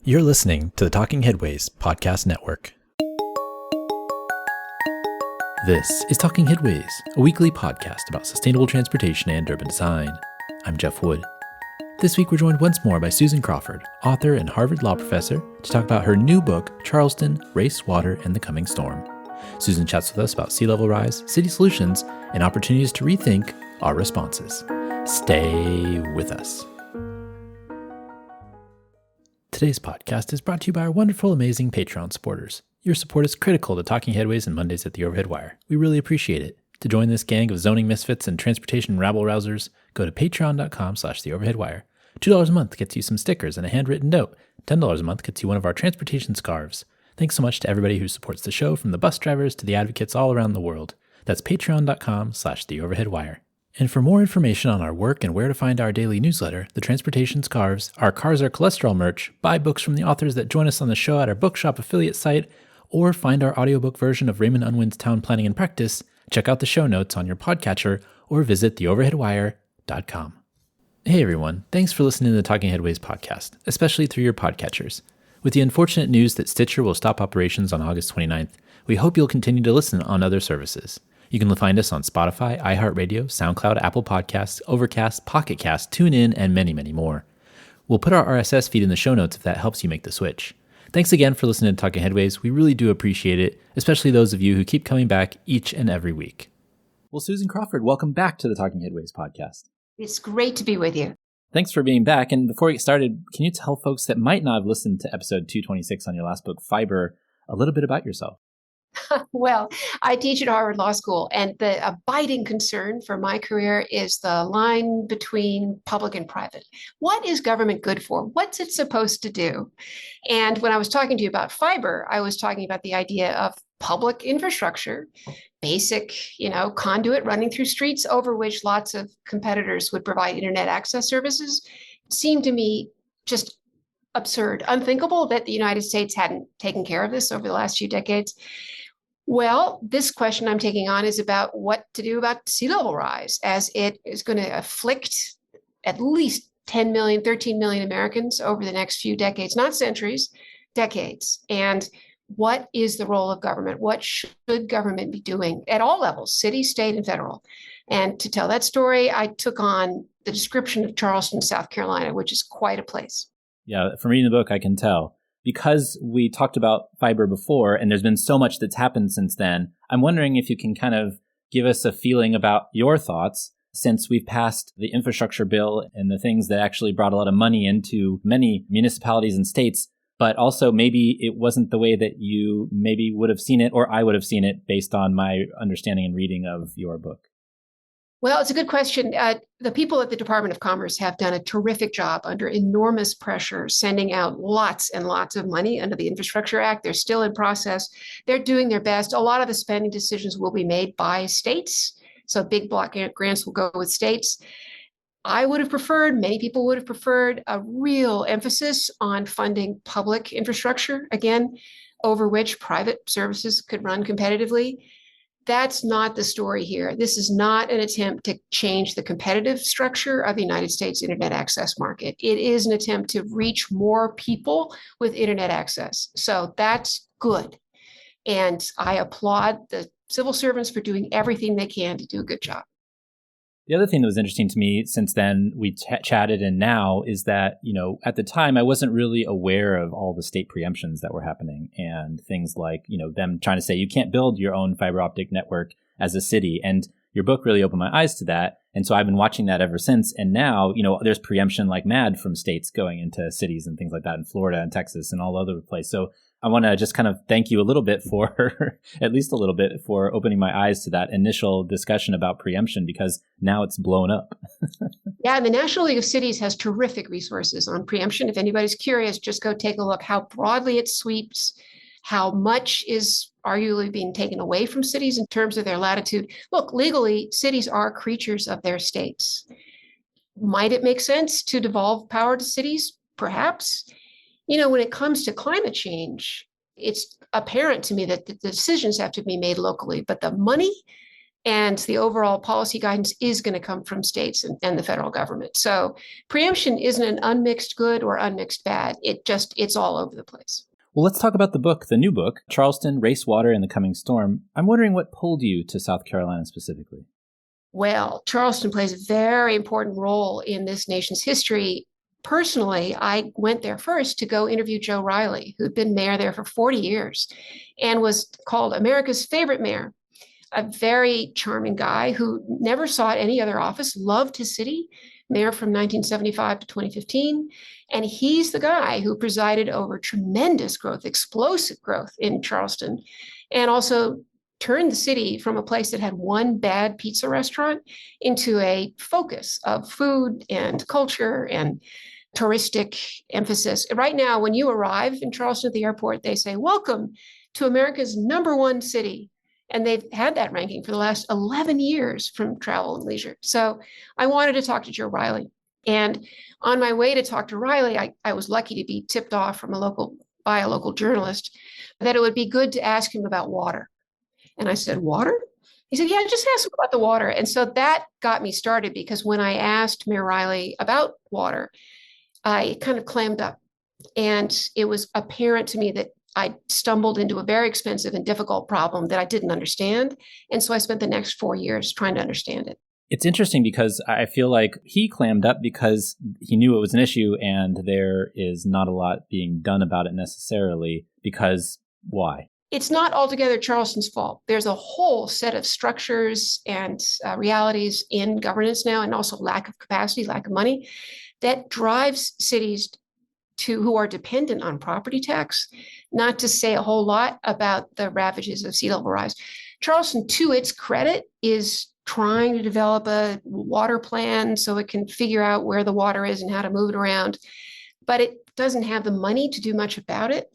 You're listening to the Talking Headways Podcast Network. This is Talking Headways, a weekly podcast about sustainable transportation and urban design. I'm Jeff Wood. This week we're joined once more by Susan Crawford, author and Harvard Law professor, to talk about her new book, Charleston, Race, Water, and the Coming Storm. Susan chats with us about sea level rise, city solutions, and opportunities to rethink our responses. Stay with us. Today's podcast is brought to you by our wonderful, amazing Patreon supporters. Your support is critical to Talking Headways and Mondays at the Overhead Wire. We really appreciate it. To join this gang of zoning misfits and transportation rabble-rousers, go to patreon.com/theoverheadwire. $2 a month gets you some stickers and a handwritten note. $10 a month gets you one of our transportation scarves. Thanks so much to everybody who supports the show, from the bus drivers to the advocates all around the world. That's patreon.com/theoverheadwire. And for more information on our work and where to find our daily newsletter, the transportation scarves, our Cars Are Cholesterol merch, buy books from the authors that join us on the show at our bookshop affiliate site, or find our audiobook version of Raymond Unwin's Town Planning and Practice, check out the show notes on your podcatcher or visit theoverheadwire.com. Hey everyone, thanks for listening to the Talking Headways podcast, especially through your podcatchers. With the unfortunate news that Stitcher will stop operations on August 29th, we hope you'll continue to listen on other services. You can find us on Spotify, iHeartRadio, SoundCloud, Apple Podcasts, Overcast, PocketCast, TuneIn, and many, many more. We'll put our RSS feed in the show notes if that helps you make the switch. Thanks again for listening to Talking Headways. We really do appreciate it, especially those of you who keep coming back each and every week. Well, Susan Crawford, welcome back to the Talking Headways podcast. It's great to be with you. Thanks for being back. And before we get started, can you tell folks that might not have listened to episode 226 on your last book, Fiber, a little bit about yourself? Well, I teach at Harvard Law School, and the abiding concern for my career is the line between public and private. What is government good for? What's it supposed to do? And when I was talking to you about fiber, I was talking about the idea of public infrastructure, basic, conduit running through streets over which lots of competitors would provide internet access services. It seemed to me just absurd, unthinkable that the United States hadn't taken care of this over the last few decades. Well, this question I'm taking on is about what to do about sea level rise, as it is going to afflict at least 10 million, 13 million Americans over the next few decades, not centuries, decades. And what is the role of government? What should government be doing at all levels, city, state, and federal? And to tell that story, I took on the description of Charleston, South Carolina, which is quite a place. Yeah, from reading the book, I can tell. Because we talked about fiber before, and there's been so much that's happened since then, I'm wondering if you can kind of give us a feeling about your thoughts since we've passed the infrastructure bill and the things that actually brought a lot of money into many municipalities and states, but also maybe it wasn't the way that you maybe would have seen it, or I would have seen it based on my understanding and reading of your book. Well, it's a good question. The people at the Department of Commerce have done a terrific job under enormous pressure, sending out lots and lots of money under the Infrastructure Act. They're still in process. They're doing their best. A lot of the spending decisions will be made by states. So big block grants will go with states. I would have preferred, many people would have preferred, a real emphasis on funding public infrastructure, again, over which private services could run competitively. That's not the story here. This is not an attempt to change the competitive structure of the United States internet access market. It is an attempt to reach more people with internet access. So that's good. And I applaud the civil servants for doing everything they can to do a good job. The other thing that was interesting to me since then we chatted and now is that, at the time I wasn't really aware of all the state preemptions that were happening and things like, them trying to say you can't build your own fiber optic network as a city. And your book really opened my eyes to that. And so I've been watching that ever since. And now, there's preemption like mad from states going into cities and things like that in Florida and Texas and all over the place. So I want to just kind of thank you a little bit for, at least a little bit, for opening my eyes to that initial discussion about preemption, because now it's blown up. Yeah, and the National League of Cities has terrific resources on preemption. If anybody's curious, just go take a look how broadly it sweeps, how much is arguably being taken away from cities in terms of their latitude. Look, legally, cities are creatures of their states. Might it make sense to devolve power to cities? Perhaps. When it comes to climate change, it's apparent to me that the decisions have to be made locally, but the money And the overall policy guidance is going to come from states and the federal government. So preemption isn't an unmixed good or unmixed bad. It's all over the place. Well, let's talk about the new book, Charleston, Race, Water, and the Coming Storm. I'm wondering what pulled you to South Carolina specifically. Well, Charleston plays a very important role in this nation's history. Personally, I went there first to go interview Joe Riley, who'd been mayor there for 40 years and was called America's favorite mayor. A very charming guy who never sought any other office, loved his city, mayor from 1975 to 2015. And he's the guy who presided over tremendous growth, explosive growth in Charleston, and also turned the city from a place that had one bad pizza restaurant into a focus of food and culture and touristic emphasis. Right now, when you arrive in Charleston at the airport, they say, "Welcome to America's #1 city." And they've had that ranking for the last 11 years from Travel and Leisure. So I wanted to talk to Joe Riley. And on my way to talk to Riley, I was lucky to be tipped off by a local journalist that it would be good to ask him about water. And I said, "Water?" He said, "Yeah, just ask him about the water." And so that got me started, because when I asked Mayor Riley about water, I kind of clammed up. And it was apparent to me that I stumbled into a very expensive and difficult problem that I didn't understand. And so I spent the next 4 years trying to understand it. It's interesting because I feel like he clammed up because he knew it was an issue and there is not a lot being done about it necessarily. Because why? It's not altogether Charleston's fault. There's a whole set of structures and realities in governance now, and also lack of capacity, lack of money, that drives cities who are dependent on property tax, not to say a whole lot about the ravages of sea level rise. Charleston, to its credit, is trying to develop a water plan so it can figure out where the water is and how to move it around, but it doesn't have the money to do much about it.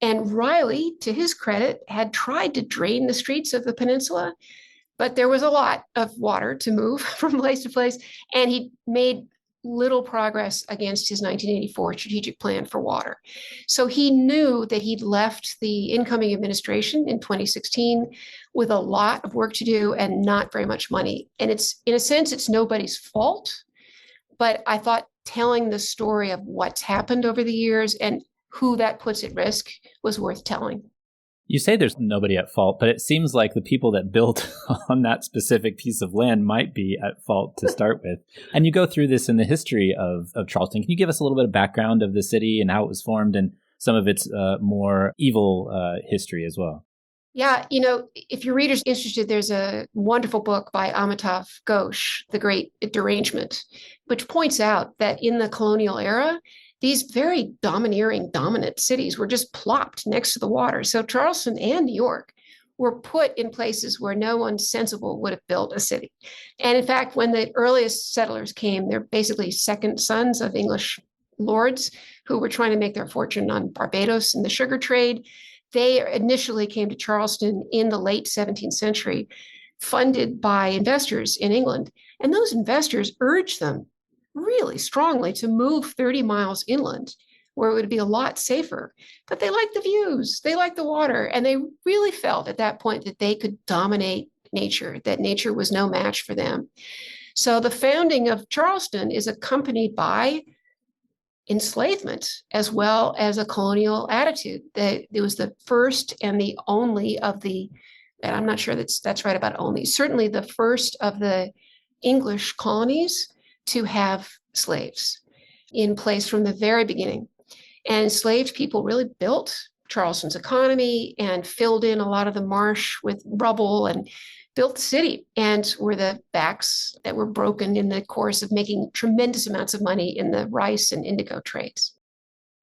And Riley, to his credit, had tried to drain the streets of the peninsula, but there was a lot of water to move from place to place, and he made little progress against his 1984 strategic plan for water. So he knew that he'd left the incoming administration in 2016 with a lot of work to do and not very much money. And it's, in a sense, it's nobody's fault. But I thought telling the story of what's happened over the years and who that puts at risk was worth telling. You say there's nobody at fault, but it seems like the people that built on that specific piece of land might be at fault to start with. And you go through this in the history of Charleston. Can you give us a little bit of background of the city and how it was formed and some of its more evil history as well? Yeah, if your reader's interested, there's a wonderful book by Amitav Ghosh, The Great Derangement, which points out that in the colonial era, these very dominant cities were just plopped next to the water. So Charleston and New York were put in places where no one sensible would have built a city. And in fact, when the earliest settlers came, they're basically second sons of English lords who were trying to make their fortune on Barbados and the sugar trade. They initially came to Charleston in the late 17th century, funded by investors in England. And those investors urged them really strongly to move 30 miles inland, where it would be a lot safer. But they liked the views, they liked the water, and they really felt at that point that they could dominate nature, that nature was no match for them. So the founding of Charleston is accompanied by enslavement as well as a colonial attitude. That it was the first and the only of the, and I'm not sure that's right about only, certainly the first of the English colonies to have slaves in place from the very beginning. And enslaved people really built Charleston's economy and filled in a lot of the marsh with rubble and built the city, and were the backs that were broken in the course of making tremendous amounts of money in the rice and indigo trades.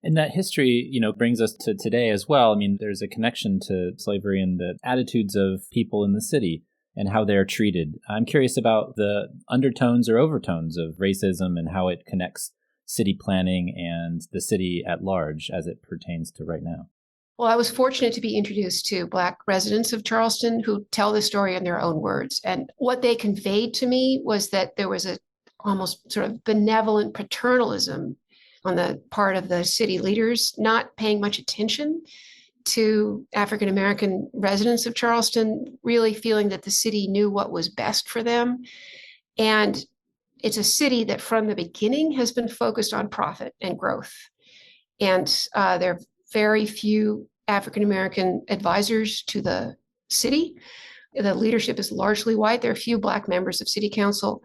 And that history, brings us to today as well. I mean, there's a connection to slavery and the attitudes of people in the city and how they're treated. I'm curious about the undertones or overtones of racism and how it connects city planning and the city at large as it pertains to right now. Well, I was fortunate to be introduced to Black residents of Charleston who tell the story in their own words. And what they conveyed to me was that there was a almost sort of benevolent paternalism on the part of the city leaders, not paying much attention to African American residents of Charleston, really feeling that the city knew what was best for them. And it's a city that from the beginning has been focused on profit and growth. And there are very few African American advisors to the city. The leadership is largely white. There are a few Black members of city council,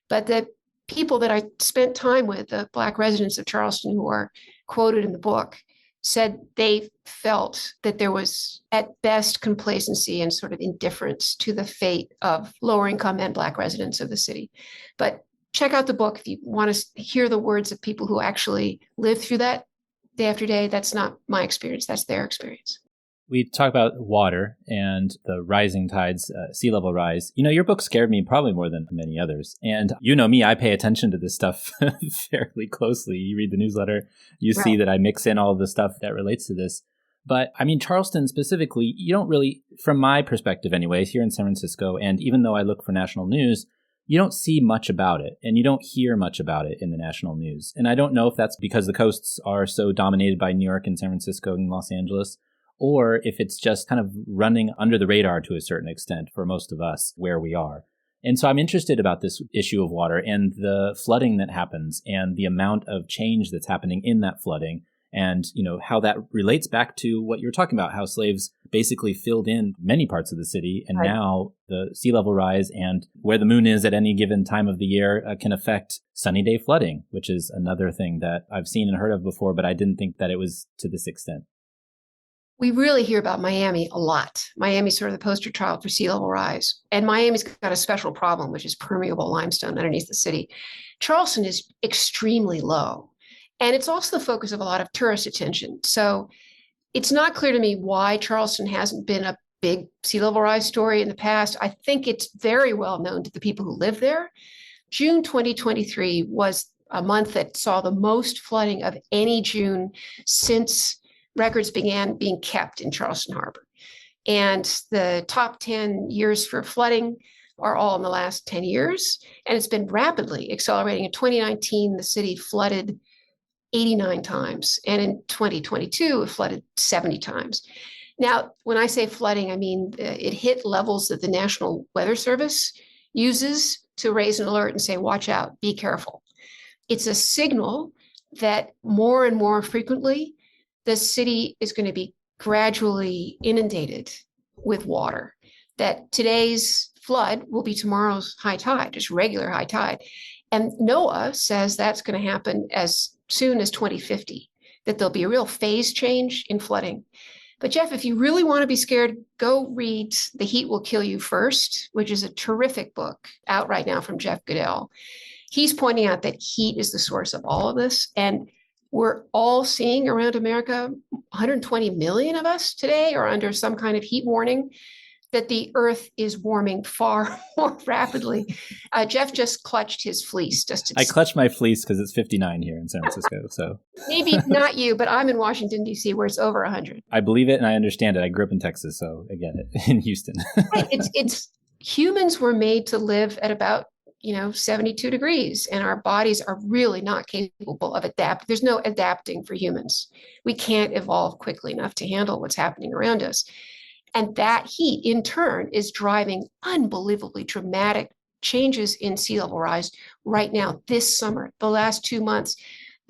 but the people that I spent time with, the Black residents of Charleston who are quoted in the book, said they felt that there was at best complacency and sort of indifference to the fate of lower income and Black residents of the city. But check out the book if you want to hear the words of people who actually lived through that day after day. That's not my experience. That's their experience. We talk about water and the rising tides, sea level rise. Your book scared me probably more than many others. And you know me, I pay attention to this stuff fairly closely. You read the newsletter, you see that I mix in all of the stuff that relates to this. But Charleston specifically, you don't really, from my perspective anyways, here in San Francisco, and even though I look for national news, you don't see much about it and you don't hear much about it in the national news. And I don't know if that's because the coasts are so dominated by New York and San Francisco and Los Angeles, or if it's just kind of running under the radar to a certain extent for most of us where we are. And so I'm interested about this issue of water and the flooding that happens and the amount of change that's happening in that flooding and, how that relates back to what you're talking about, how slaves basically filled in many parts of the city. And now the sea level rise and where the moon is at any given time of the year can affect sunny day flooding, which is another thing that I've seen and heard of before, but I didn't think that it was to this extent. We really hear about Miami a lot. Miami's sort of the poster child for sea level rise. And Miami's got a special problem, which is permeable limestone underneath the city. Charleston is extremely low. And it's also the focus of a lot of tourist attention. So it's not clear to me why Charleston hasn't been a big sea level rise story in the past. I think it's very well known to the people who live there. June 2023 was a month that saw the most flooding of any June since records began being kept in Charleston Harbor. And the top 10 years for flooding are all in the last 10 years. And it's been rapidly accelerating. In 2019, the city flooded 89 times. And in 2022, it flooded 70 times. Now, when I say flooding, I mean it hit levels that the National Weather Service uses to raise an alert and say, watch out, be careful. It's a signal that more and more frequently, the city is going to be gradually inundated with water, that today's flood will be tomorrow's high tide, just regular high tide. And NOAA says that's going to happen as soon as 2050, that there'll be a real phase change in flooding. But Jeff, if you really want to be scared, go read The Heat Will Kill You First, which is a terrific book out right now from Jeff Goodell. He's pointing out that heat is the source of all of this. And we're all seeing around America, 120 million of us today are under some kind of heat warning, that the earth is warming far more rapidly. Jeff just clutched his fleece. I clutched my fleece because it's 59 here in San Francisco. So maybe not you, but I'm in Washington, D.C., where it's over 100. I believe it and I understand it. I grew up in Texas, so I get it, in Houston. Right. It's humans were made to live at about 72 degrees, and our bodies are really not capable of adapt. There's no adapting for humans. We can't evolve quickly enough to handle what's happening around us. And that heat, in turn, is driving unbelievably dramatic changes in sea level rise right now, this summer, the last 2 months.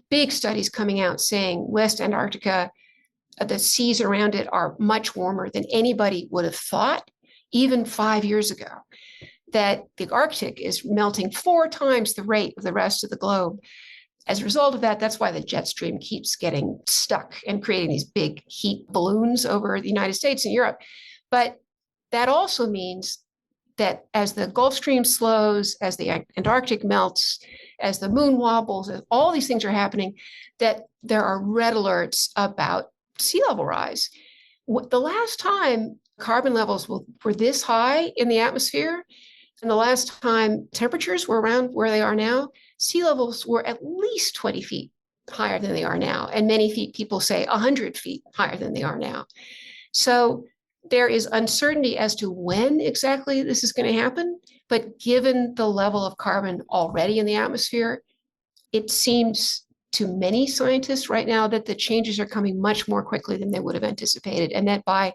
Big studies coming out saying West Antarctica, the seas around it are much warmer than anybody would have thought, even 5 years ago. That the Arctic is melting 4 times the rate of the rest of the globe. As a result of that, that's why the jet stream keeps getting stuck and creating these big heat balloons over the United States and Europe. But that also means that as the Gulf Stream slows, as the Antarctic melts, as the moon wobbles, as all these things are happening, that there are red alerts about sea level rise. The last time carbon levels were this high in the atmosphere, and the last time temperatures were around where they are now, sea levels were at least 20 feet higher than they are now. And many people say 100 feet higher than they are now. So there is uncertainty as to when exactly this is going to happen. But given the level of carbon already in the atmosphere, it seems to many scientists right now that the changes are coming much more quickly than they would have anticipated, and that by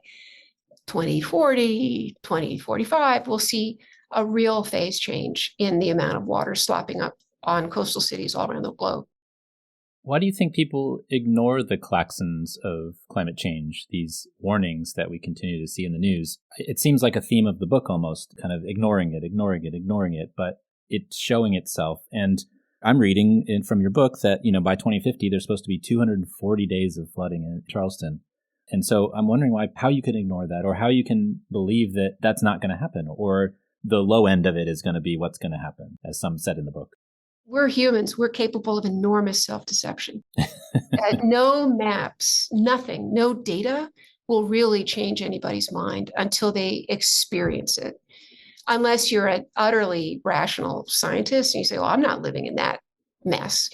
2040, 2045, we'll see a real phase change in the amount of water slopping up on coastal cities all around the globe. Why do you think people ignore the klaxons of climate change, these warnings that we continue to see in the news? It seems like a theme of the book almost, kind of ignoring it, but it's showing itself. And I'm reading from your book that, by 2050, there's supposed to be 240 days of flooding in Charleston. And so I'm wondering how you can ignore that, or how you can believe that that's not going to happen, or the low end of it is going to be what's going to happen, as some said in the book. We're humans. We're capable of enormous self-deception. No maps, nothing, no data will really change anybody's mind until they experience it. Unless you're an utterly rational scientist and you say, well, I'm not living in that mess.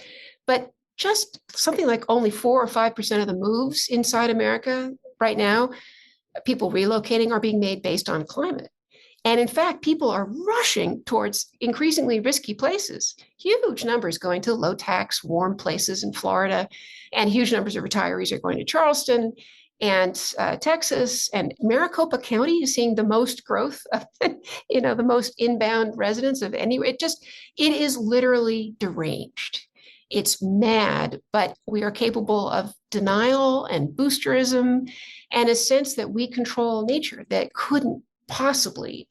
But just something like only 4 or 5% of the moves inside America right now, people relocating, are being made based on climate. And in fact, people are rushing towards increasingly risky places, huge numbers going to low tax, warm places in Florida, and huge numbers of retirees are going to Charleston and Texas, and Maricopa County is seeing the most growth of, the most inbound residents of any. It is literally deranged. It's mad, but we are capable of denial and boosterism and a sense that we control nature that couldn't possibly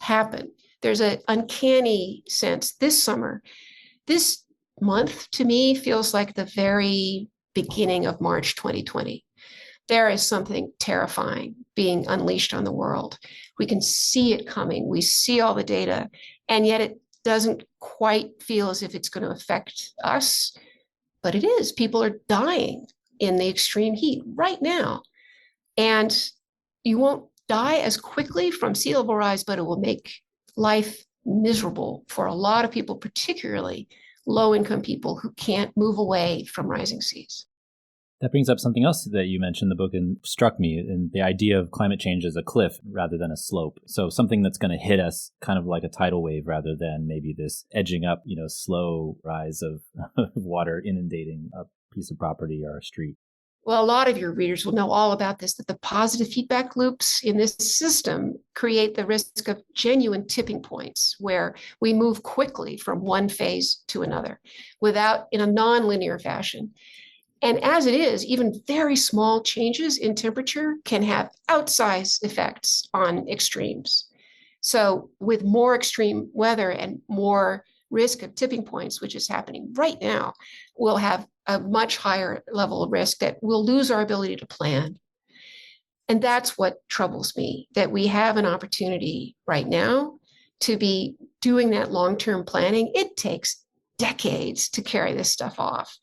happen. There's an uncanny sense this summer. This month to me feels like the very beginning of March 2020. There is something terrifying being unleashed on the world. We can see it coming. We see all the data, and yet it doesn't quite feel as if it's going to affect us, but it is. People are dying in the extreme heat right now. And you won't die as quickly from sea level rise, but it will make life miserable for a lot of people, particularly low-income people who can't move away from rising seas. That brings up something else that you mentioned in the book and struck me, in the idea of climate change as a cliff rather than a slope. So something that's going to hit us kind of like a tidal wave rather than maybe this edging up, slow rise of water inundating a piece of property or a street. Well, a lot of your readers will know all about this, that the positive feedback loops in this system create the risk of genuine tipping points where we move quickly from one phase to another in a non-linear fashion. And as it is, even very small changes in temperature can have outsized effects on extremes. So with more extreme weather and more risk of tipping points, which is happening right now, we'll have a much higher level of risk that we'll lose our ability to plan. And that's what troubles me, that we have an opportunity right now to be doing that long-term planning. It takes decades to carry this stuff off.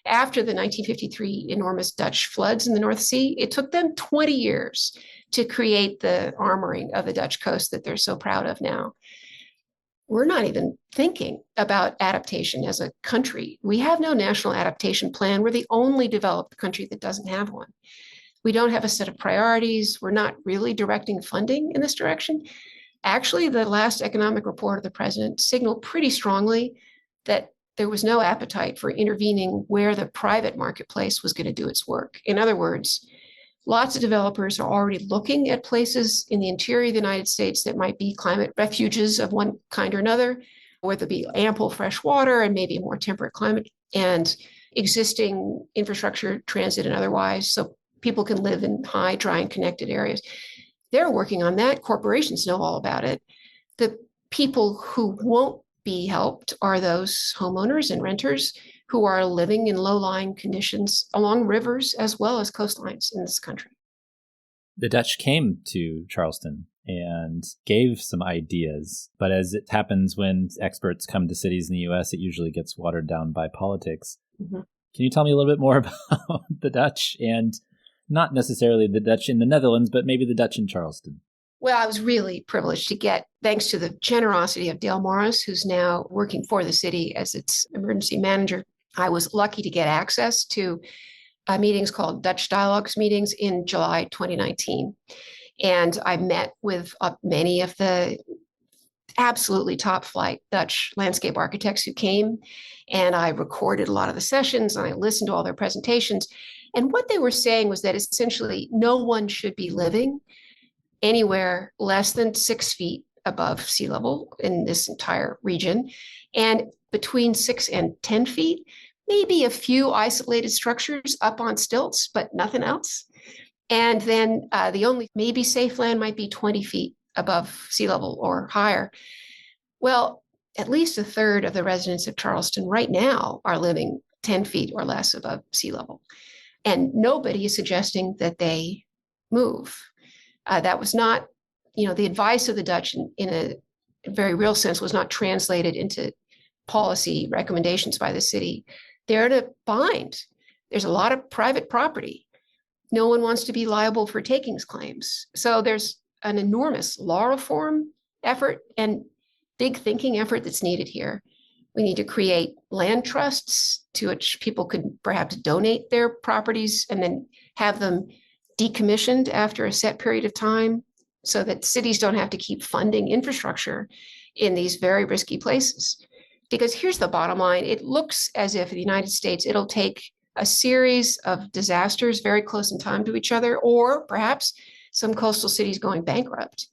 After the 1953 enormous Dutch floods in the North Sea, it took them 20 years to create the armoring of the Dutch coast that they're so proud of now. We're not even thinking about adaptation as a country. We have no national adaptation plan. We're the only developed country that doesn't have one. We don't have a set of priorities. We're not really directing funding in this direction. Actually, the last economic report of the president signaled pretty strongly that there was no appetite for intervening where the private marketplace was going to do its work. In other words, lots of developers are already looking at places in the interior of the United States that might be climate refuges of one kind or another, where there'll be ample fresh water and maybe a more temperate climate and existing infrastructure, transit and otherwise, so people can live in high, dry, and connected areas. They're working on that. Corporations know all about it. The people who won't be helped are those homeowners and renters who are living in low-lying conditions along rivers as well as coastlines in this country. The Dutch came to Charleston and gave some ideas, but as it happens when experts come to cities in the U.S., it usually gets watered down by politics. Mm-hmm. Can you tell me a little bit more about the Dutch, and not necessarily the Dutch in the Netherlands, but maybe the Dutch in Charleston? Well, I was really privileged to get, thanks to the generosity of Dale Morris, who's now working for the city as its emergency manager. I was lucky to get access to meetings called Dutch Dialogues meetings in July 2019. And I met with many of the absolutely top flight Dutch landscape architects who came, and I recorded a lot of the sessions and I listened to all their presentations. And what they were saying was that essentially no one should be living anywhere less than 6 feet above sea level in this entire region. And between 6 and 10 feet, maybe a few isolated structures up on stilts, but nothing else. And then the only maybe safe land might be 20 feet above sea level or higher. Well, at least a third of the residents of Charleston right now are living 10 feet or less above sea level. And nobody is suggesting that they move. That was not, the advice of the Dutch in a very real sense was not translated into policy recommendations by the city. They're in a bind. There's a lot of private property. No one wants to be liable for takings claims. So there's an enormous law reform effort and big thinking effort that's needed here. We need to create land trusts to which people could perhaps donate their properties and then have them decommissioned after a set period of time so that cities don't have to keep funding infrastructure in these very risky places. Because here's the bottom line. It looks as if in the United States, it'll take a series of disasters very close in time to each other, or perhaps some coastal cities going bankrupt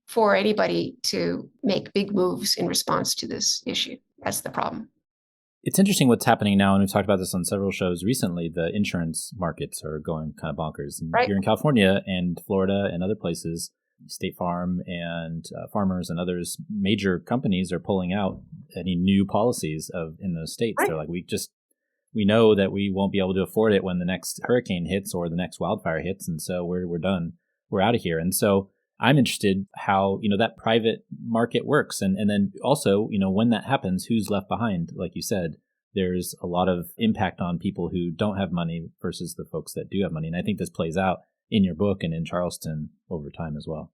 for anybody to make big moves in response to this issue. That's the problem. It's interesting what's happening now, and we've talked about this on several shows recently. The insurance markets are going kind of bonkers. And right. Here in California and Florida and other places, State Farm and Farmers and others, major companies are pulling out any new policies in those states. Right. They're like, we know that we won't be able to afford it when the next hurricane hits or the next wildfire hits, and so we're done. We're out of here. And so I'm interested how, that private market works. And then also, when that happens, who's left behind? Like you said, there's a lot of impact on people who don't have money versus the folks that do have money. And I think this plays out in your book and in Charleston over time as well.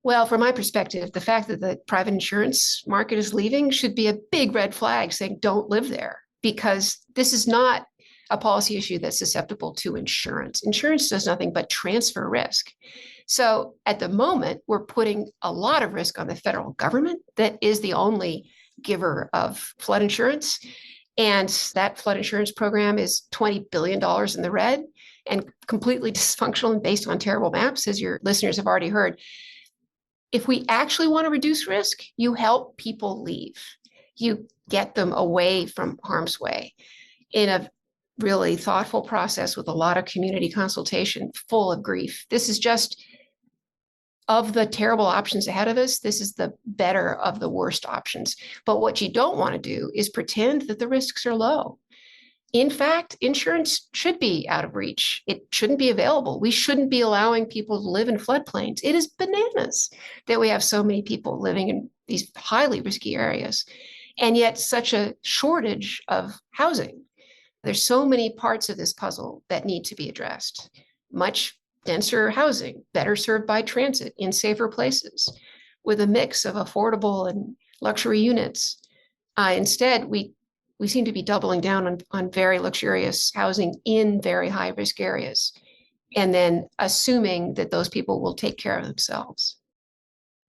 Well, from my perspective, the fact that the private insurance market is leaving should be a big red flag saying don't live there, because this is not a policy issue that's susceptible to insurance. Insurance does nothing but transfer risk. So at the moment, we're putting a lot of risk on the federal government that is the only giver of flood insurance. And that flood insurance program is $20 billion in the red and completely dysfunctional and based on terrible maps, as your listeners have already heard. If we actually want to reduce risk, you help people leave. You get them away from harm's way in a really thoughtful process with a lot of community consultation, full of grief. This is just, of the terrible options ahead of us, this is the better of the worst options. But what you don't want to do is pretend that the risks are low. In fact, insurance should be out of reach. It shouldn't be available. We shouldn't be allowing people to live in floodplains. It is bananas that we have so many people living in these highly risky areas, and yet such a shortage of housing. There's so many parts of this puzzle that need to be addressed. Much denser housing, better served by transit in safer places, with a mix of affordable and luxury units. Instead, we seem to be doubling down on very luxurious housing in very high risk areas, and then assuming that those people will take care of themselves.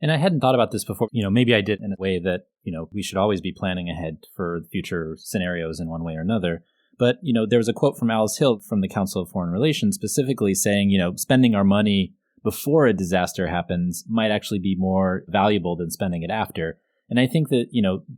And I hadn't thought about this before. Maybe I did in a way that, we should always be planning ahead for future scenarios in one way or another. But, there was a quote from Alice Hill from the Council of Foreign Relations specifically saying, spending our money before a disaster happens might actually be more valuable than spending it after. And I think that,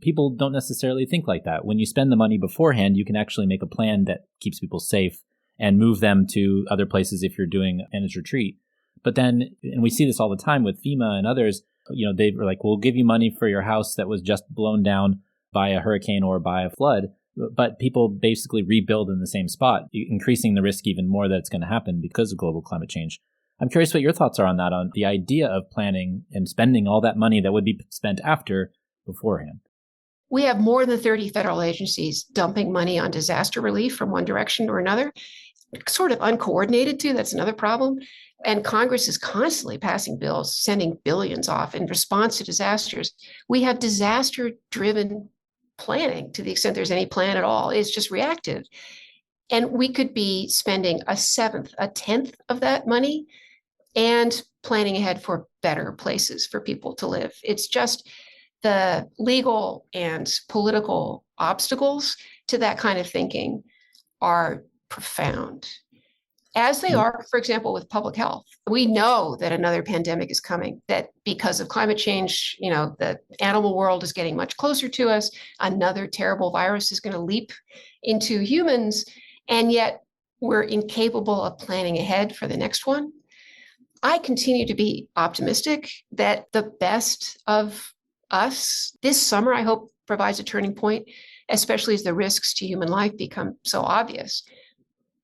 people don't necessarily think like that. When you spend the money beforehand, you can actually make a plan that keeps people safe and move them to other places if you're doing a managed retreat. But then, and we see this all the time with FEMA and others, they were like, we'll give you money for your house that was just blown down by a hurricane or by a flood. But people basically rebuild in the same spot, increasing the risk even more that it's going to happen because of global climate change. I'm curious what your thoughts are on that, on the idea of planning and spending all that money that would be spent after beforehand. We have more than 30 federal agencies dumping money on disaster relief from one direction or another, sort of uncoordinated too. That's another problem. And Congress is constantly passing bills, sending billions off in response to disasters. We have disaster-driven planning to the extent there's any plan at all. It's just reactive. And we could be spending a tenth of that money and planning ahead for better places for people to live. It's just The legal and political obstacles to that kind of thinking are profound, as they are, for example, with public health. We know that another pandemic is coming, that because of climate change, the animal world is getting much closer to us. Another terrible virus is going to leap into humans, and yet we're incapable of planning ahead for the next one. I continue to be optimistic that the best of us this summer, I hope, provides a turning point, especially as the risks to human life become so obvious.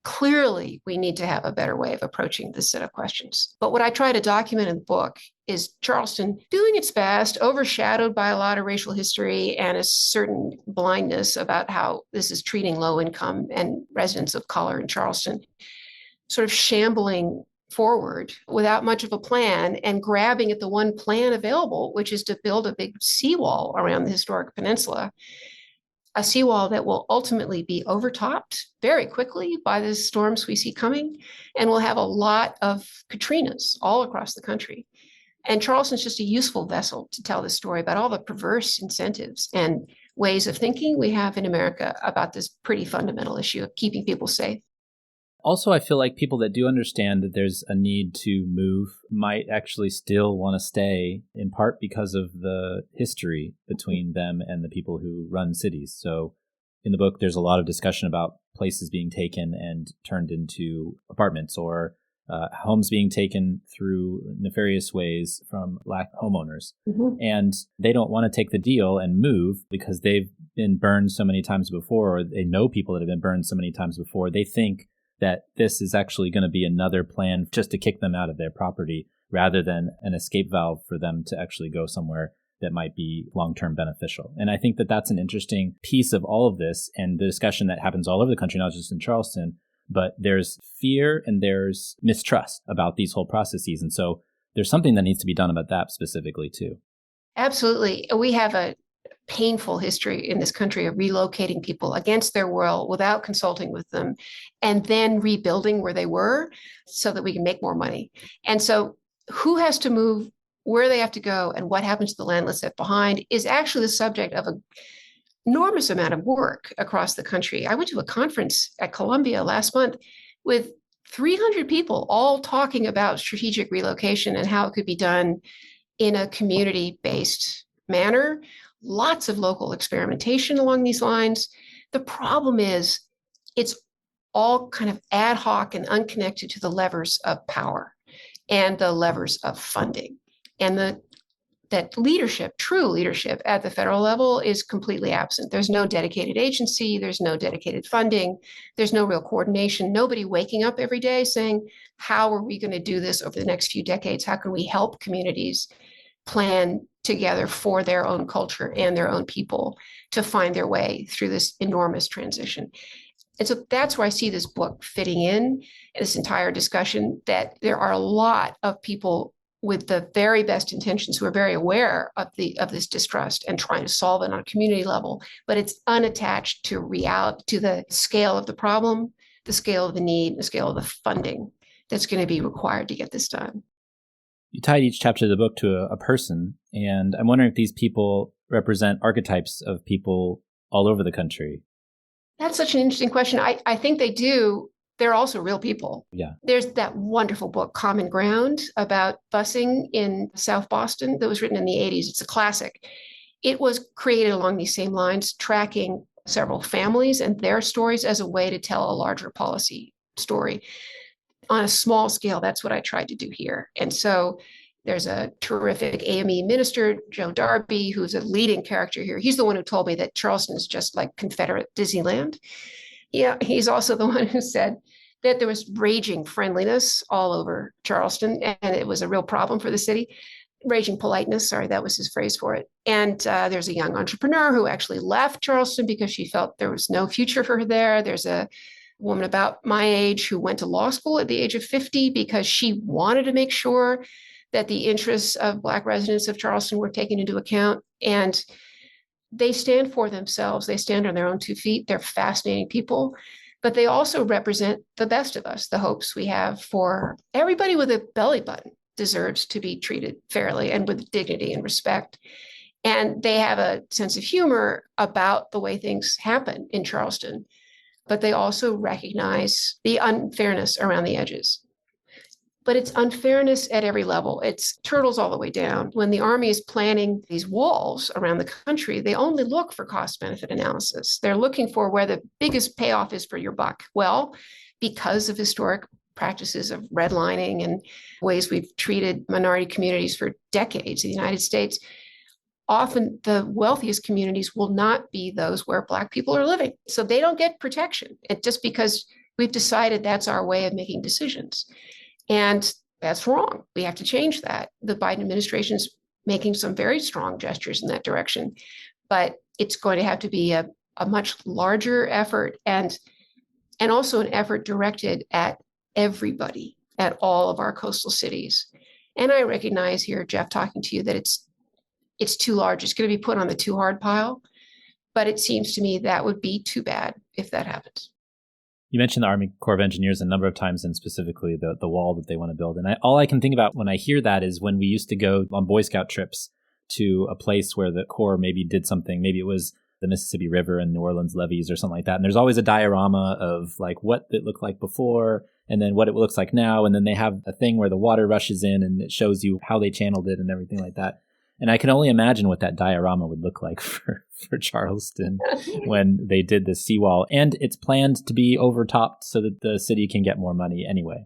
Clearly, we need to have a better way of approaching this set of questions. But what I try to document in the book is Charleston doing its best, overshadowed by a lot of racial history and a certain blindness about how this is treating low income and residents of color in Charleston, sort of shambling forward without much of a plan and grabbing at the one plan available, which is to build a big seawall around the historic peninsula. A seawall that will ultimately be overtopped very quickly by the storms we see coming, and we'll have a lot of Katrinas all across the country. And Charleston's just a useful vessel to tell this story about all the perverse incentives and ways of thinking we have in America about this pretty fundamental issue of keeping people safe. Also, I feel like people that do understand that there's a need to move might actually still want to stay, in part because of the history between them and the people who run cities. So in the book, there's a lot of discussion about places being taken and turned into apartments, or homes being taken through nefarious ways from Black homeowners. Mm-hmm. And they don't want to take the deal and move because they've been burned so many times before, or they know people that have been burned so many times before. They think that this is actually going to be another plan just to kick them out of their property rather than an escape valve for them to actually go somewhere that might be long-term beneficial. And I think that that's an interesting piece of all of this and the discussion that happens all over the country, not just in Charleston, but there's fear and there's mistrust about these whole processes. And so there's something that needs to be done about that specifically too. Absolutely. We have a painful history in this country of relocating people against their will without consulting with them and then rebuilding where they were so that we can make more money. And so who has to move, where they have to go, and what happens to the land left behind is actually the subject of an enormous amount of work across the country. I went to a conference at Columbia last month with 300 people all talking about strategic relocation and how it could be done in a community-based manner. Lots of local experimentation along these lines. The problem is it's all kind of ad hoc and unconnected to the levers of power and the levers of funding. And that leadership, true leadership at the federal level is completely absent. There's no dedicated agency. There's no dedicated funding. There's no real coordination. Nobody waking up every day saying, how are we going to do this over the next few decades? How can we help communities plan together for their own culture and their own people to find their way through this enormous transition? And so that's where I see this book fitting in this entire discussion, that there are a lot of people with the very best intentions who are very aware of this distrust and trying to solve it on a community level, but it's unattached to reality, to the scale of the problem, the scale of the need, the scale of the funding that's going to be required to get this done. You tied each chapter of the book to a person, and I'm wondering if these people represent archetypes of people all over the country. That's such an interesting question. I think they do. They're also real people. Yeah. There's that wonderful book, Common Ground, about busing in South Boston that was written in the 80s. It's a classic. It was created along these same lines, tracking several families and their stories as a way to tell a larger policy story. On a small scale, that's what I tried to do here. And so there's a terrific AME minister, Joe Darby, who's a leading character here. He's the one who told me that Charleston is just like Confederate Disneyland. Yeah, he's also the one who said that there was raging friendliness all over Charleston, and it was a real problem for the city. Raging politeness, sorry, that was his phrase for it. And there's a young entrepreneur who actually left Charleston because she felt there was no future for her there. There's a woman about my age who went to law school at the age of 50 because she wanted to make sure that the interests of Black residents of Charleston were taken into account. And they stand for themselves. They stand on their own 2 feet. They're fascinating people, but they also represent the best of us, the hopes we have for everybody with a belly button deserves to be treated fairly and with dignity and respect. And they have a sense of humor about the way things happen in Charleston, but they also recognize the unfairness around the edges. But it's unfairness at every level. It's turtles all the way down. When the Army is planning these walls around the country, they only look for cost benefit analysis. They're looking for where the biggest payoff is for your buck. Well, because of historic practices of redlining and ways we've treated minority communities for decades in the United States, often the wealthiest communities will not be those where Black people are living. So they don't get protection. It's just because we've decided that's our way of making decisions. And that's wrong. We have to change that. The Biden administration is making some very strong gestures in that direction, but it's going to have to be a much larger effort and also an effort directed at everybody, at all of our coastal cities. And I recognize here, Jeff, talking to you, that it's too large. It's going to be put on the too hard pile, but it seems to me that would be too bad if that happens. You mentioned the Army Corps of Engineers a number of times, and specifically the wall that they want to build. And all I can think about when I hear that is when we used to go on Boy Scout trips to a place where the Corps maybe did something. Maybe it was the Mississippi River and New Orleans levees or something like that. And there's always a diorama of like what it looked like before and then what it looks like now. And then they have a thing where the water rushes in and it shows you how they channeled it and everything like that. And I can only imagine what that diorama would look like for Charleston when they did the seawall. And it's planned to be overtopped so that the city can get more money anyway.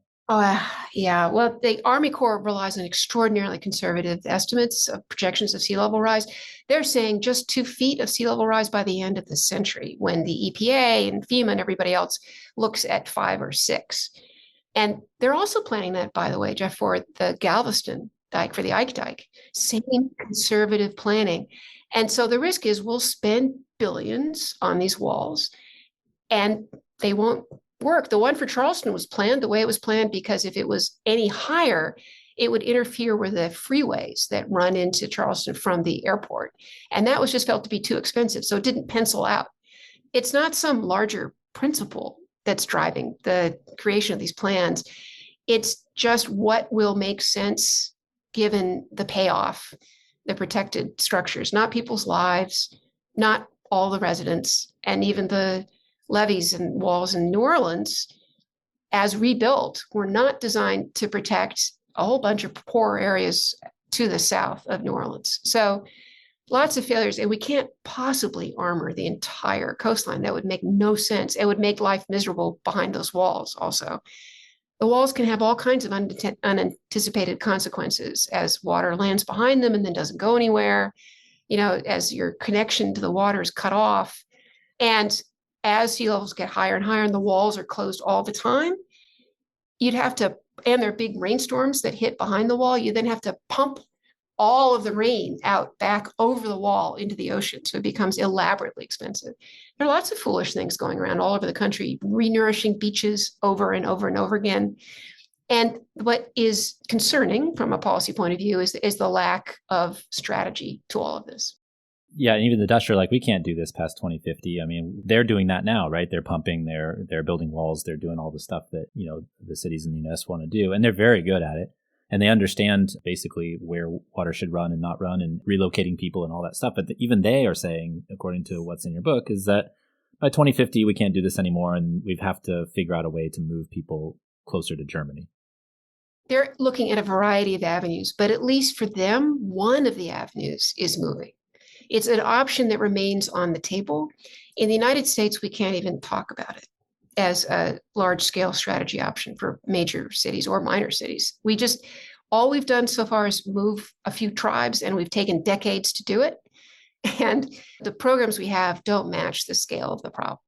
Yeah. Well, the Army Corps relies on extraordinarily conservative estimates of projections of sea level rise. They're saying just 2 feet of sea level rise by the end of the century, when the EPA and FEMA and everybody else looks at 5 or 6. And they're also planning that, by the way, Jeff, for the Galveston dike, for the Ike dike. Same conservative planning. And so the risk is we'll spend billions on these walls and they won't work. The one for Charleston was planned the way it was planned because if it was any higher, it would interfere with the freeways that run into Charleston from the airport. And that was just felt to be too expensive. So it didn't pencil out. It's not some larger principle that's driving the creation of these plans. It's just what will make sense given the payoff, the protected structures, not people's lives, not all the residents, and even the levees and walls in New Orleans, as rebuilt, were not designed to protect a whole bunch of poor areas to the south of New Orleans. So lots of failures, and we can't possibly armor the entire coastline. That would make no sense. It would make life miserable behind those walls also. The walls can have all kinds of unanticipated consequences as water lands behind them and then doesn't go anywhere, as your connection to the water is cut off. And as sea levels get higher and higher and the walls are closed all the time, you'd have to, and there are big rainstorms that hit behind the wall, you then have to pump all of the rain out back over the wall into the ocean. So it becomes elaborately expensive. There are lots of foolish things going around all over the country, renourishing beaches over and over and over again. And what is concerning from a policy point of view is the lack of strategy to all of this. Yeah, and even the Dutch are like, we can't do this past 2050. I mean, they're doing that now, right? They're pumping, they're building walls, they're doing all the stuff that, the cities in the US want to do. And they're very good at it. And they understand basically where water should run and not run and relocating people and all that stuff. But even they are saying, according to what's in your book, is that by 2050, we can't do this anymore. And we have to figure out a way to move people closer to Germany. They're looking at a variety of avenues, but at least for them, one of the avenues is moving. It's an option that remains on the table. In the United States, we can't even talk about it as a large-scale strategy option for major cities or minor cities. All we've done so far is move a few tribes, and we've taken decades to do it. And the programs we have don't match the scale of the problem.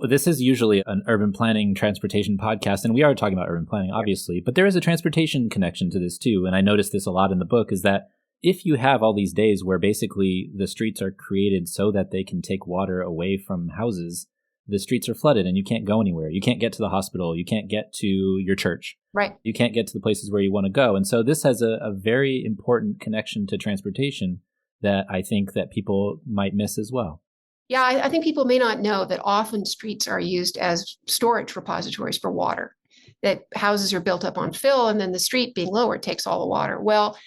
This is usually an urban planning transportation podcast, and we are talking about urban planning, obviously, but there is a transportation connection to this too. And I noticed this a lot in the book, is that if you have all these days where basically the streets are created so that they can take water away from houses, the streets are flooded and you can't go anywhere. You can't get to the hospital. You can't get to your church. Right. You can't get to the places where you want to go. And so this has a very important connection to transportation that I think that people might miss as well. Yeah, I think people may not know that often streets are used as storage repositories for water, that houses are built up on fill and then the street being lower takes all the water. Well,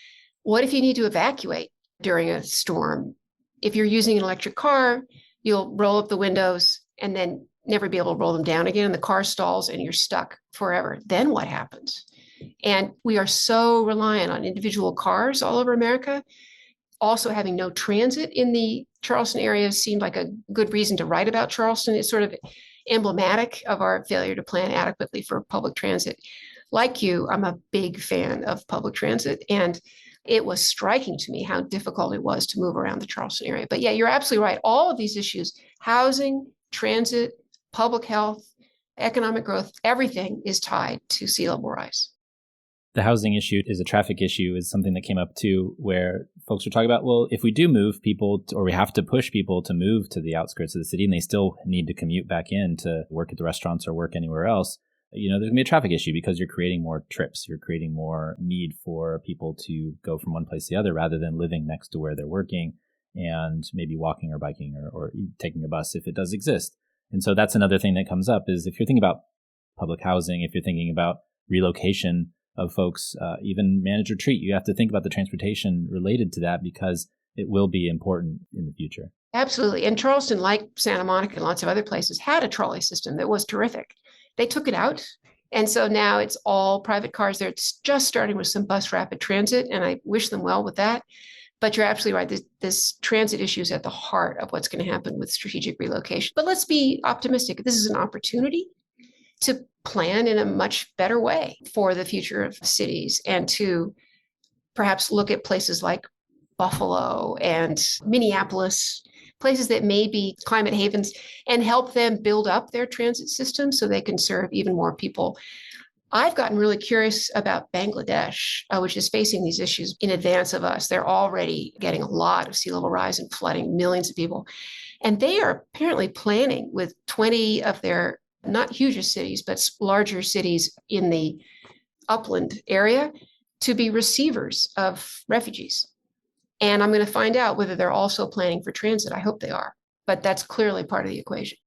what if you need to evacuate? during a storm. If you're using an electric car, you'll roll up the windows and then never be able to roll them down again. And the car stalls and you're stuck forever. Then what happens? And we are so reliant on individual cars all over America. Also, having no transit in the Charleston area seemed like a good reason to write about Charleston. It's sort of emblematic of our failure to plan adequately for public transit. Like you, I'm a big fan of public transit, and it was striking to me how difficult it was to move around the Charleston area. But yeah, you're absolutely right. All of these issues, housing, transit, public health, economic growth, everything is tied to sea level rise. The housing issue is a traffic issue, is something that came up too, where folks are talking about, well, if we do move people, or we have to push people to move to the outskirts of the city and they still need to commute back in to work at the restaurants or work anywhere else, there's going to be a traffic issue because you're creating more trips. You're creating more need for people to go from one place to the other rather than living next to where they're working and maybe walking or biking or taking a bus if it does exist. And so that's another thing that comes up is if you're thinking about public housing, if you're thinking about relocation of folks, even manage retreat, you have to think about the transportation related to that because it will be important in the future. Absolutely. And Charleston, like Santa Monica and lots of other places, had a trolley system that was terrific. They took it out. And so now it's all private cars there. It's just starting with some bus rapid transit, and I wish them well with that. But you're absolutely right. This transit issue is at the heart of what's going to happen with strategic relocation. But let's be optimistic. This is an opportunity to plan in a much better way for the future of cities and to perhaps look at places like Buffalo and Minneapolis, places that may be climate havens, and help them build up their transit system so they can serve even more people. I've gotten really curious about Bangladesh, which is facing these issues in advance of us. They're already getting a lot of sea level rise and flooding, millions of people. And they are apparently planning with 20 of their not hugest cities, but larger cities in the upland area to be receivers of refugees. And I'm going to find out whether they're also planning for transit. I hope they are, but that's clearly part of the equation.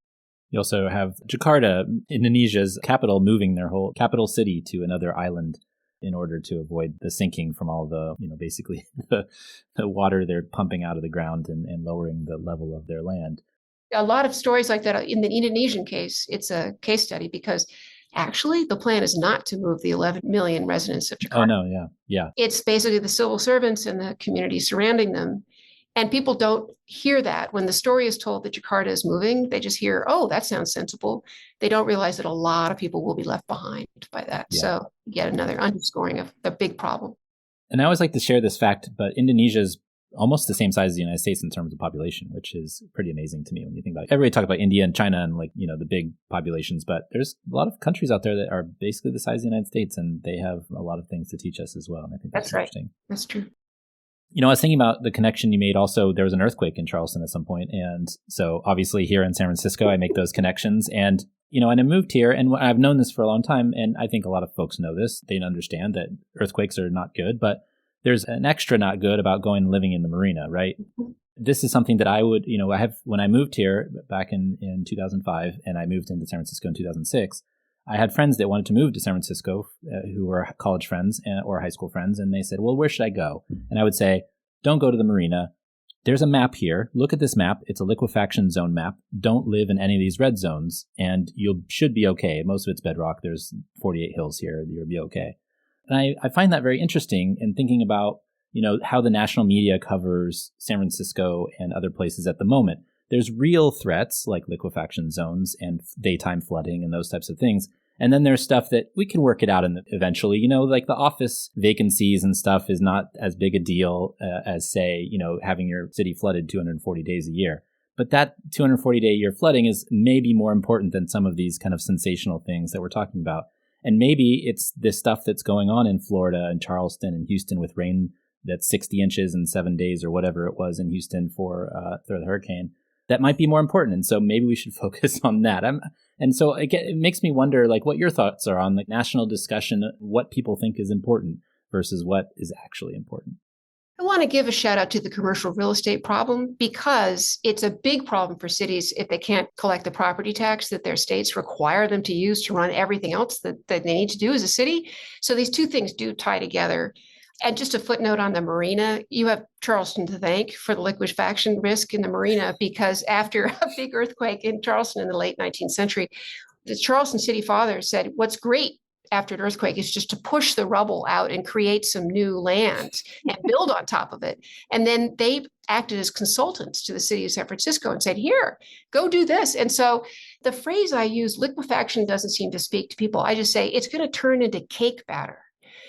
You also have Jakarta, Indonesia's capital, moving their whole capital city to another island in order to avoid the sinking from all the, basically the water they're pumping out of the ground and lowering the level of their land. A lot of stories like that. In the Indonesian case, it's a case study because actually the plan is not to move the 11 million residents of Jakarta. Oh, no, yeah. It's basically the civil servants and the community surrounding them. And people don't hear that. When the story is told that Jakarta is moving, they just hear, oh, that sounds sensible. They don't realize that a lot of people will be left behind by that. Yeah. So yet another underscoring of the big problem. And I always like to share this fact, but Indonesia's almost the same size as the United States in terms of population, which is pretty amazing to me when you think about it. Everybody talks about India and China and the big populations, but there's a lot of countries out there that are basically the size of the United States, and they have a lot of things to teach us as well. And I think that's interesting. Right. That's true. I was thinking about the connection you made also. There was an earthquake in Charleston at some point. And so obviously here in San Francisco, I make those connections. And, and I moved here, and I've known this for a long time. And I think a lot of folks know this. They understand that earthquakes are not good, but there's an extra not good about going and living in the marina, right? Mm-hmm. This is something that I would, when I moved here back in 2005 and I moved into San Francisco in 2006, I had friends that wanted to move to San Francisco who were college friends or high school friends. And they said, well, where should I go? And I would say, don't go to the marina. There's a map here. Look at this map. It's a liquefaction zone map. Don't live in any of these red zones and you should be okay. Most of it's bedrock. There's 48 hills here. You'll be okay. And I find that very interesting in thinking about, how the national media covers San Francisco and other places at the moment. There's real threats like liquefaction zones and daytime flooding and those types of things. And then there's stuff that we can work it out eventually, like the office vacancies and stuff is not as big a deal as, say, having your city flooded 240 days a year. But that 240-day-a-year flooding is maybe more important than some of these kind of sensational things that we're talking about. And maybe it's this stuff that's going on in Florida and Charleston and Houston with rain that's 60 inches in 7 days or whatever it was in Houston for the hurricane. That might be more important. And so maybe we should focus on that. And so it makes me wonder, what your thoughts are on the national discussion, what people think is important versus what is actually important. I want to give a shout out to the commercial real estate problem because it's a big problem for cities if they can't collect the property tax that their states require them to use to run everything else that they need to do as a city. So these two things do tie together. And just a footnote on the marina, you have Charleston to thank for the liquefaction risk in the marina, because after a big earthquake in Charleston in the late 19th century, the Charleston city fathers said, what's great after an earthquake is just to push the rubble out and create some new land and build on top of it. And then they acted as consultants to the city of San Francisco and said, here, go do this. And so the phrase I use, liquefaction, doesn't seem to speak to people. I just say it's going to turn into cake batter.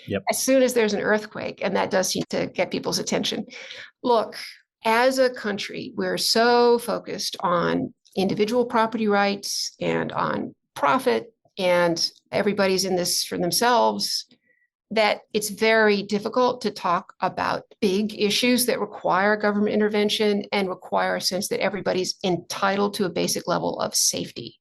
Yep. As soon as there's an earthquake, and that does seem to get people's attention. Look, as a country, we're so focused on individual property rights and on profit, and everybody's in this for themselves, that it's very difficult to talk about big issues that require government intervention and require a sense that everybody's entitled to a basic level of safety.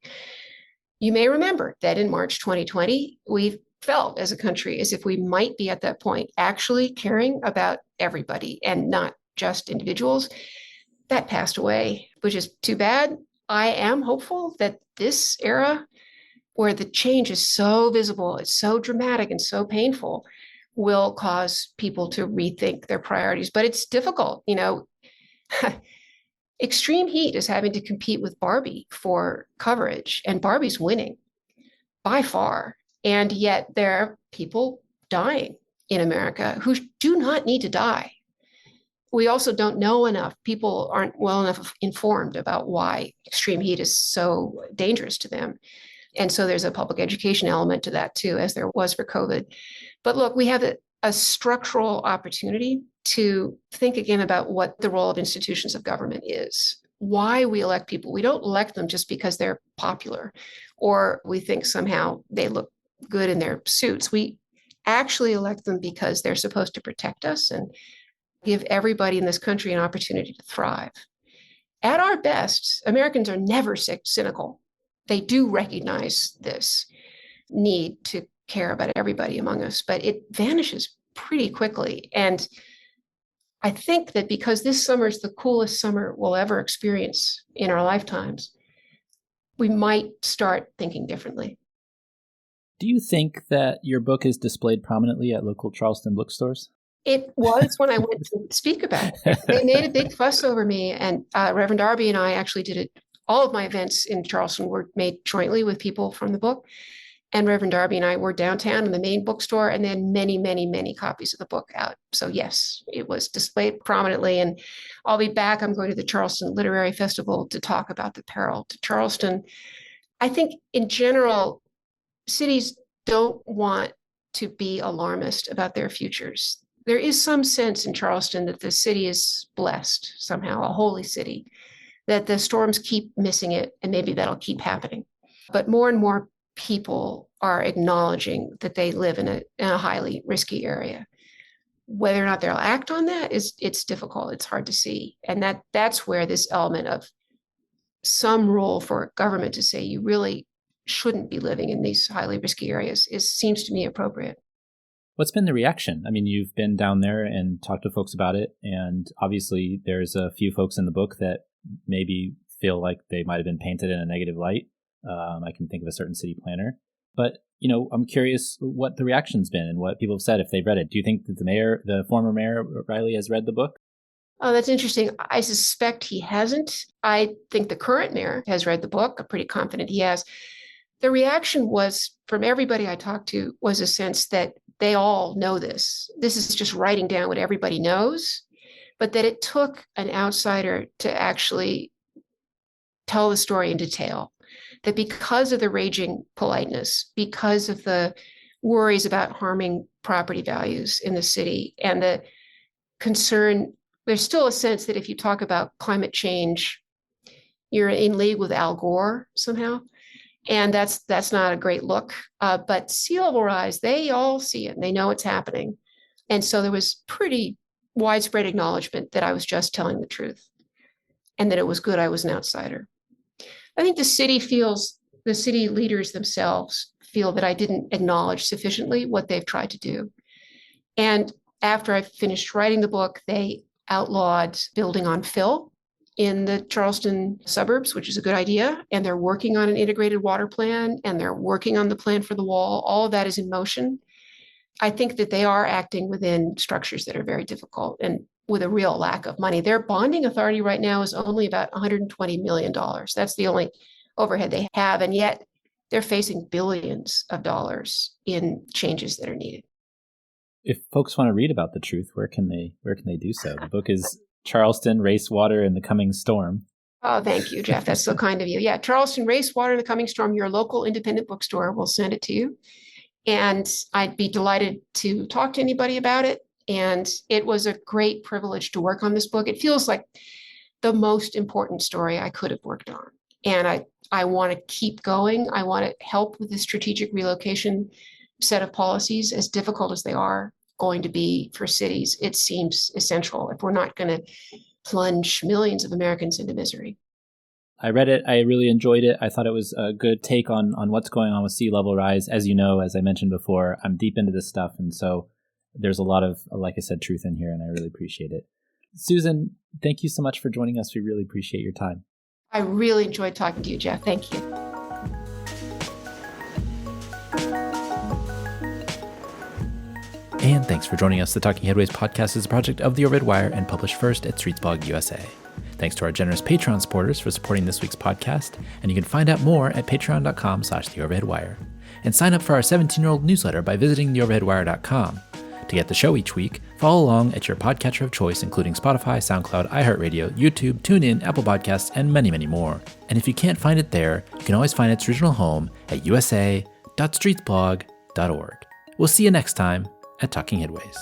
You may remember that in March 2020, we felt as a country as if we might be at that point actually caring about everybody and not just individuals. That passed away, which is too bad. I am hopeful that this era, where the change is so visible, it's so dramatic and so painful, will cause people to rethink their priorities. But it's difficult. Extreme heat is having to compete with Barbie for coverage, and Barbie's winning by far. And yet there are people dying in America who do not need to die. We also don't know enough. People aren't well enough informed about why extreme heat is so dangerous to them. And so there's a public education element to that too, as there was for COVID. But look, we have a structural opportunity to think again about what the role of institutions of government is, why we elect people. We don't elect them just because they're popular or we think somehow they look good in their suits. We actually elect them because they're supposed to protect us and give everybody in this country an opportunity to thrive. At our best, Americans are never cynical. They do recognize this need to care about everybody among us, but it vanishes pretty quickly. And I think that because this summer is the coolest summer we'll ever experience in our lifetimes, we might start thinking differently. Do you think that your book is displayed prominently at local Charleston bookstores? It was when I went to speak about it. They made a big fuss over me, and Reverend Darby and I actually did it. All of my events in Charleston were made jointly with people from the book. And Reverend Darby and I were downtown in the main bookstore, and then many, many, many copies of the book out. So yes, it was displayed prominently. And I'll be back. I'm going to the Charleston Literary Festival to talk about the peril to Charleston. I think in general, cities don't want to be alarmist about their futures. There is some sense in Charleston that the city is blessed somehow, a holy city, that the storms keep missing it, and maybe that'll keep happening. But more and more people are acknowledging that they live in a highly risky area. Whether or not they'll act on that it's difficult. It's hard to see. And that's where this element of some role for government to say you really shouldn't be living in these highly risky areas seems to me appropriate. What's been the reaction? I mean, you've been down there and talked to folks about it, and obviously there's a few folks in the book that maybe feel like they might have been painted in a negative light. I can think of a certain city planner. But, I'm curious what the reaction's been and what people have said if they've read it. Do you think that the former mayor, Riley, has read the book? Oh, that's interesting. I suspect he hasn't. I think the current mayor has read the book. I'm pretty confident he has. The reaction was, from everybody I talked to, was a sense that they all know this. This is just writing down what everybody knows, but that it took an outsider to actually tell the story in detail. That because of the raging politeness, because of the worries about harming property values in the city and the concern, there's still a sense that if you talk about climate change, you're in league with Al Gore somehow. And that's not a great look. But sea level rise, they all see it and they know it's happening. And so there was pretty widespread acknowledgement that I was just telling the truth and that it was good I was an outsider. I think the city leaders themselves feel that I didn't acknowledge sufficiently what they've tried to do. And after I finished writing the book, they outlawed building on fill in the Charleston suburbs, which is a good idea. And they're working on an integrated water plan, and they're working on the plan for the wall. All of that is in motion. I think that they are acting within structures that are very difficult and with a real lack of money. Their bonding authority right now is only about $120 million. That's the only overhead they have. And yet they're facing billions of dollars in changes that are needed. If folks want to read about the truth, where can they do so? The book is Charleston, Race, Water, and the Coming Storm. Oh, thank you, Jeff. That's so kind of you. Yeah, Charleston, Race, Water, and the Coming Storm, your local independent bookstore will send it to you. And I'd be delighted to talk to anybody about it. And it was a great privilege to work on this book. It feels like the most important story I could have worked on. And I want to keep going. I want to help with the strategic relocation set of policies, as difficult as they are going to be for cities. It seems essential if we're not going to plunge millions of Americans into misery. I read it. I really enjoyed it. I thought it was a good take on what's going on with sea level rise. As you know, as I mentioned before, I'm deep into this stuff. And so there's a lot of, like I said, truth in here, and I really appreciate it. Susan, thank you so much for joining us. We really appreciate your time. I really enjoyed talking to you, Jeff. Thank you. And thanks for joining us. The Talking Headways podcast is a project of the Overhead Wire and published first at Streetsblog USA. Thanks to our generous Patreon supporters for supporting this week's podcast, and you can find out more at patreon.com/theoverheadwire. And sign up for our 17-year-old newsletter by visiting theoverheadwire.com. To get the show each week, follow along at your podcatcher of choice, including Spotify, SoundCloud, iHeartRadio, YouTube, TuneIn, Apple Podcasts, and many, many more. And if you can't find it there, you can always find its original home at usa.streetsblog.org. We'll see you next time at Talking Headways.